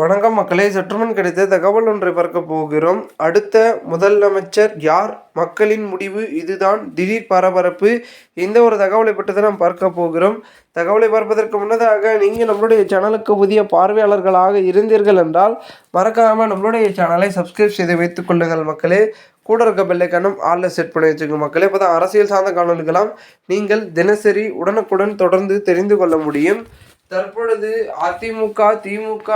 வணக்கம் மக்களே, சற்றுமுன் கிடைத்த தகவல் ஒன்றை பார்க்க போகிறோம். அடுத்த முதலமைச்சர் யார்? மக்களின் முடிவு இதுதான். திடீர் பரபரப்பு. இந்த ஒரு தகவலை பற்றி தான் நாம் பார்க்க போகிறோம். தகவலை பார்ப்பதற்கு முன்னதாக நீங்கள் நம்மளுடைய சேனலுக்கு புதிய பார்வையாளர்களாக இருந்தீர்கள் என்றால் மறக்காமல் நம்மளுடைய சேனலை சப்ஸ்கிரைப் செய்து வைத்துக் கொள்ளுங்கள் மக்களே. கூட இருக்க பெல்லைக்கானும் ஆளில் செட் பண்ணி வச்சுக்கோங்க மக்களே. இப்போ தான் அரசியல் சார்ந்த காணொலிகளாம் நீங்கள் தினசரி உடனுக்குடன் தொடர்ந்து தெரிந்து கொள்ள முடியும். தற்பொழுது அதிமுக, திமுக,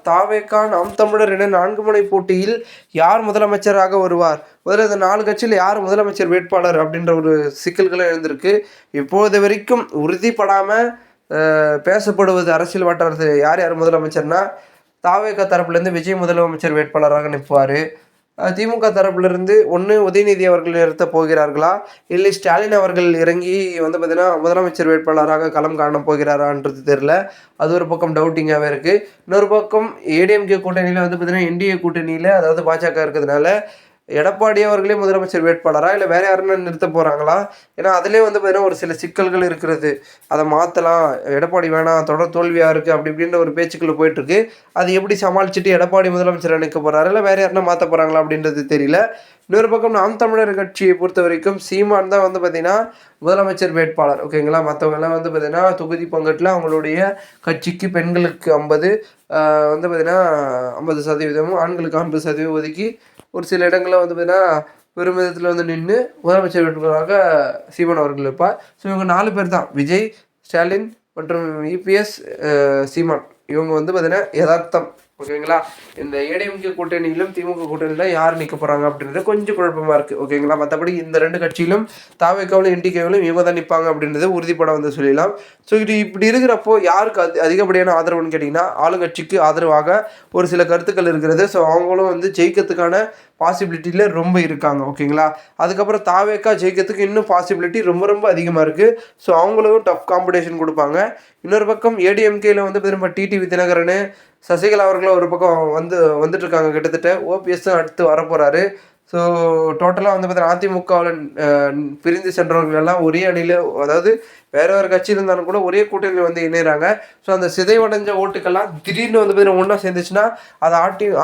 தாவேகா, நாம் தமிழர் என 4 முனை போட்டியில் யார் முதலமைச்சராக வருவார், முதல்ல இந்த 4 கட்சியில் யார் முதலமைச்சர் வேட்பாளர் அப்படின்ற ஒரு சிக்கல்களும் எழுந்திருக்கு. இப்போது வரைக்கும் உறுதிப்படாமல் பேசப்படுவது அரசியல் வட்டாரத்தில் யார் யார் முதலமைச்சர்னா, தாவேகா தரப்புலேருந்து விஜய் முதலமைச்சர் வேட்பாளராக நிற்பார். திமுக தரப்பிலிருந்து ஒன்று உதயநிதி அவர்கள் நிறுத்தப் போகிறார்களா, இல்லை ஸ்டாலின் அவர்கள் இறங்கி பார்த்தீங்கன்னா முதலமைச்சர் வேட்பாளராக களம் காண போகிறாரான்றது தெரில. அது ஒரு பக்கம் டவுட்டிங்காகவே இருக்குது. இன்னொரு பக்கம் ஏடிஎம்கே கூட்டணியில் பார்த்தீங்கன்னா என்டிஏ கூட்டணியில், அதாவது பாஜக இருக்கிறதுனால எடப்பாடி அவர்களே முதலமைச்சர் வேட்பாளரா இல்லை வேறு யாருன்னு நிறுத்த போகிறாங்களா? ஏன்னா அதிலே பார்த்தீங்கன்னா ஒரு சில சிக்கல்கள் இருக்கிறது. அதை மாற்றலாம், எடப்பாடி வேணாம், தொடர் தோல்வியாக இருக்குது அப்படி இப்படின்ற ஒரு பேச்சுக்கள் போயிட்டுருக்கு. அது எப்படி சமாளிச்சுட்டு எடப்பாடி முதலமைச்சர் நிற்க போகிறாரு, இல்லை வேறு யாருன்னா மாற்ற போகிறாங்களா அப்படின்றது தெரியல. இன்னொரு பக்கம் நாம் தமிழர் கட்சியை பொறுத்த வரைக்கும் சீமான் தான் பார்த்திங்கன்னா முதலமைச்சர் வேட்பாளர். ஓகேங்களா, மற்றவங்கெல்லாம் பார்த்திங்கன்னா தொகுதி பங்கீட்டில் அவங்களுடைய கட்சிக்கு பெண்களுக்கு 50 பார்த்திங்கன்னா 50%, ஆண்களுக்கு 50% ஒதுக்கி ஒரு சில இடங்களில் பார்த்திங்கன்னா பெருமிதத்தில் நின்று முதலமைச்சர் வேட்பாளராக சீமான் அவர்கள் இருப்பார். ஸோ இவங்க 4 பேர் தான், விஜய், ஸ்டாலின் மற்றும் இபிஎஸ், சீமான். இவங்க பார்த்திங்கன்னா யதார்த்தம். ஓகேங்களா, இந்த ஏடிஎம்கே கூட்டணியிலும் திமுக கூட்டணியிலும் யார் நிற்க போகிறாங்க அப்படின்றது கொஞ்சம் குழப்பமாக இருக்குது. ஓகேங்களா, மற்றபடி இந்த 2 கட்சியிலும் தாவேக்காவிலும் என்டிகேவிலும் இவங்க தான் நிற்பாங்க அப்படின்றது உறுதிப்பட சொல்லிடலாம். ஸோ இது இப்படி இருக்கிறப்போ யாருக்கு அதிகப்படியான ஆதரவுன்னு கேட்டிங்கன்னா, ஆளுங்கட்சிக்கு ஆதரவாக ஒரு சில கருத்துக்கள் இருக்கிறது. ஸோ அவங்களும் ஜெயிக்கிறதுக்கான பாசிபிலிட்டியில் ரொம்ப இருக்காங்க. ஓகேங்களா, அதுக்கப்புறம் தாவேக்கா ஜெயிக்கிறதுக்கு இன்னும் பாசிபிலிட்டி ரொம்ப ரொம்ப அதிகமாக இருக்குது. ஸோ அவங்களும் டஃப் காம்படிஷன் கொடுப்பாங்க. இன்னொரு பக்கம் ஏடிஎம்கேயில் திரும்ப டிடிவி தினகரன், சசிகலா அவர்களும் ஒரு பக்கம் வந்துட்டுருக்காங்க. கிட்டத்தட்ட ஓபிஎஸ்ஸும் அடுத்து வரப்போகிறாரு. ஸோ டோட்டலாக பார்த்தீங்கன்னா அதிமுகவில் பிரிந்து சென்றவர்கள் எல்லாம் ஒரே அணியில், அதாவது வேற ஒரு கட்சி இருந்தாலும் கூட ஒரே கூட்டணியில் இணைகிறாங்க. ஸோ அந்த சிதைவடைஞ்ச ஓட்டுக்கெல்லாம் திடீர்னு பார்த்தீங்கன்னா ஒன்றா சேர்ந்துச்சுன்னா அது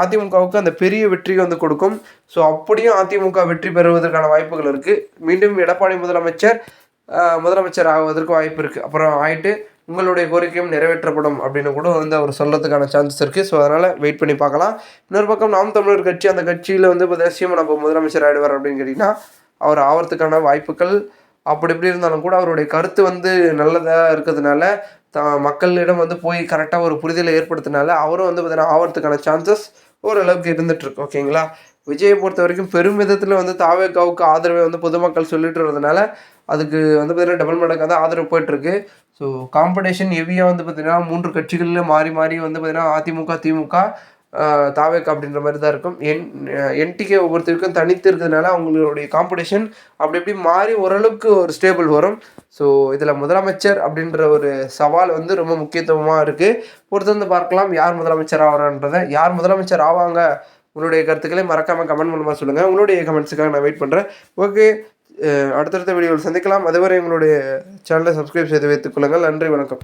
அதிமுகவுக்கு அந்த பெரிய வெற்றியை கொடுக்கும். ஸோ அப்படியும் அதிமுக வெற்றி பெறுவதற்கான வாய்ப்புகள் இருக்குது. மீண்டும் எடப்பாடி முதலமைச்சர் ஆகுவதற்கு வாய்ப்பு இருக்குது. அப்புறம் ஆகிட்டு உங்களுடைய கோரிக்கையும் நிறைவேற்றப்படும் அப்படின்னு கூட அவர் சொல்கிறதுக்கான சான்சஸ் இருக்குது. ஸோ அதனால் வெயிட் பண்ணி பார்க்கலாம். இன்னொரு பக்கம் நாம் தமிழர் கட்சி, அந்த கட்சியில் பார்த்தீங்கன்னா சீமான் அப்போ முதலமைச்சர் ஆகிடுவார் அப்படின்னு கேட்டிங்கன்னா, அவர் ஆகிறதுக்கான வாய்ப்புகள் அப்படி எப்படி இருந்தாலும் கூட அவருடைய கருத்து நல்லதாக இருக்கிறதுனால, மக்களிடம் போய் கரெக்டாக ஒரு புரிதலை ஏற்படுத்தினால அவரும் பார்த்தீங்கன்னா ஆகிறதுக்கான சான்சஸ் ஓரளவுக்கு இருந்துகிட்ருக்கு. ஓகேங்களா, விஜயை பொறுத்த வரைக்கும் பெருமிதத்தில் தாவேக்காவுக்கு ஆதரவை பொதுமக்கள் சொல்லிட்டு வரதுனால அதுக்கு பார்த்தீங்கன்னா டபுள் மடங்காக தான் ஆதரவு போயிட்டுருக்கு. ஸோ காம்படிஷன் ஹெவியாக பார்த்தீங்கன்னா 3 கட்சிகளில் மாறி பார்த்தீங்கன்னா அதிமுக, திமுக, தாவேக்கா அப்படின்ற மாதிரி தான் இருக்கும். என்டிகே பொறுத்த வரைக்கும் தனித்து இருக்கிறதுனால அவங்களுடைய காம்படிஷன் அப்படி எப்படி மாறி ஓரளவுக்கு ஒரு ஸ்டேபிள் வரும். ஸோ இதில் முதலமைச்சர் அப்படின்ற ஒரு சவால் ரொம்ப முக்கியத்துவமாக இருக்குது. பொறுத்து பார்க்கலாம் யார் முதலமைச்சர் ஆகிறான்றதை. யார் முதலமைச்சர் ஆவாங்க, உங்களுடைய கருத்துக்களை மறக்காமல் கமெண்ட் மூலமாக சொல்லுங்கள். உங்களுடைய கமெண்ட்ஸுக்காக நான் வெயிட் பண்ணுறேன். ஓகே, அடுத்தடுத்த வீடியோவில் சந்திக்கலாம். அதுவரை எங்களுடைய சேனலை சப்ஸ்கிரைப் செய்து வைத்துக் கொள்ளுங்கள். நன்றி, வணக்கம்.